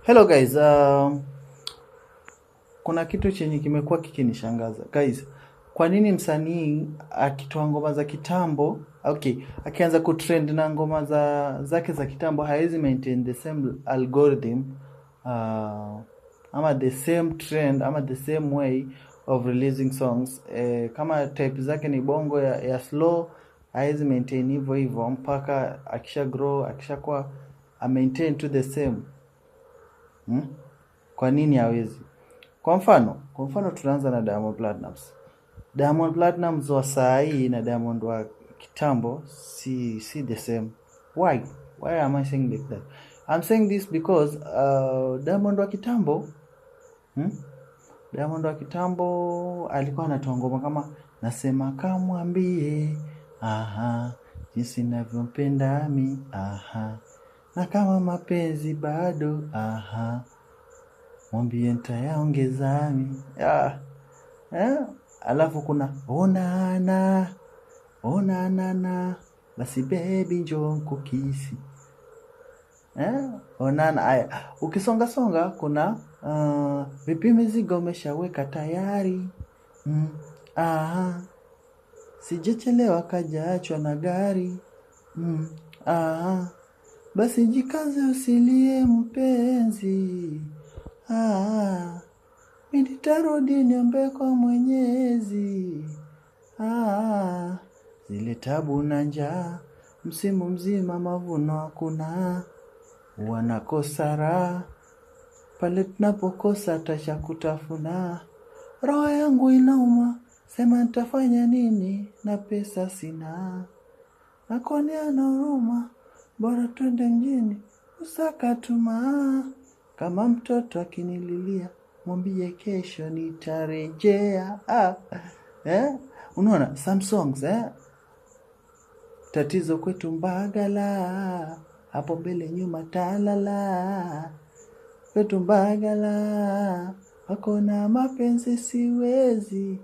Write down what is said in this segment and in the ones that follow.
Hello guys, kuna kitu chenye kimekuwa kikinishangaza. Guys, kwa nini msanii akitoa ngoma za kitambo, akianza kutrend na ngoma zake za kitambo hawezi maintain the same algorithm ama the same trend ama the same way of releasing songs. Kama type zake ni bongo ya slow, hawezi maintain hivyo hivyo mpaka akisha grow, akishakuwa maintain to the same. Kwa nini hawezi? Kwa mfano tunaanza na Diamond Platnumz. Diamond Platnumz wa saa hii na Diamond wa kitambo si the same. Why am I saying like that? I'm saying this because Diamond wa kitambo alikuwa anatoa ngoma kama nasema kamwambie jinsi ninavyompenda mimi na kama mapenzi bado mwambie nitayaongeza mimi. Alafu kuna onana basi baby njoo kukisi. Onana aya. Ukisonga kuna vipi mizigo umeshaweka tayari. Sijachelewa kajaachwa na gari. Basi jikaze usilie mpenzi. Mimi nitarudi niombe kwa Mwenyezi. Zile tabu na njaa, msimu mzima mavuno hakuna. Wanakosa raha pale tunapokosa tasha kutafuna. Roho yangu inauma, sema nitafanya nini na pesa sina. Nakuonea huruma, bora twende mjini usaka tuma. Kama mtoto akinililia, mwambie kesho nitarejea. Unaona some songs tatizo kwetu Mbagala, hapo mbele nyuma talala. Kwetu Mbagala, wako na mapenzi siwezi.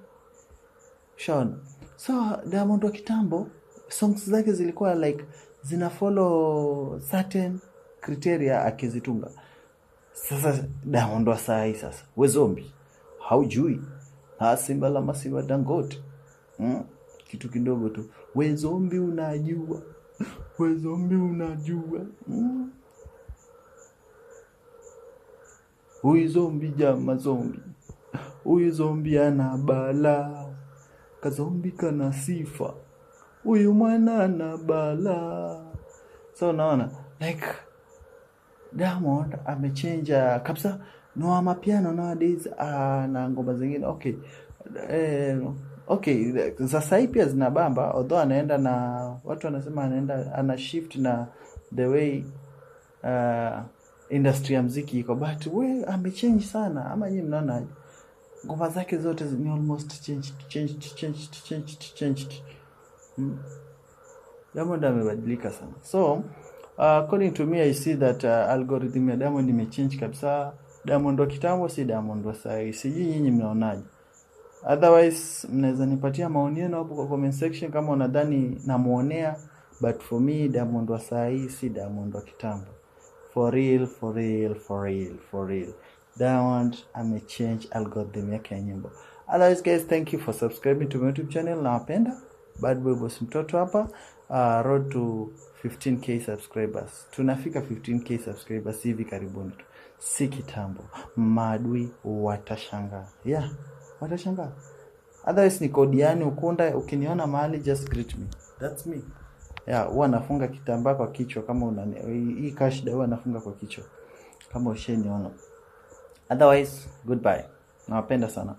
Shawn. So Diamond wa kitambo songs zake zilikuwa like zina follow certain criteria akizitunga. Sasa Diamond wa saa hii sasa, we zombie haujui Simba la Masiwa Dangote. Kitu kidogo tu, we zombie unajua. Huyu zombie jama zombie, huyu zombie ana bala, kazombi kana sifa, huyu mwana ana bala. So naona like Diamond amechange kabisa. No mapiano nowadays na ngoma zingine sasa hivi pia zinabamba, although anaenda na watu wanasema ana shift na the way industry ya muziki iko, but we amechange sana. Ama nyinyi mnaona ngoma zake zote ni almost changed. Diamond amebadilika sana. So according to me, I see that algorithm ya Diamond imechange kabisa. Diamond wa kitambo si Diamond wa sasa. Sijui nyinyi mnaonaje? Otherwise mnaweza nipatia maoni yenu hapo kwa comment section kama unadhani namuonea, but for me Diamond wa sasa si Diamond wa kitambo. For real. Diamond amechange algorithm yake ya nyimbo. Otherwise guys, thank you for subscribing to my YouTube channel. Nawapenda. Bad Boy Boss mtoto hapa. Road to 15k subscribers. Tunafika 15k subscribers hivi karibuni tu. Si kitambo. Maadui watashangaa. Watashangaa. Otherwise ni Kodiani Ukunda, ukiniona mahali just greet me. That's me. Huwa nafunga kitambaa kwa kichwa kama hii kashida huwa nafunga kwa kichwa kama usheniona. Otherwise, goodbye. Nawapenda sana.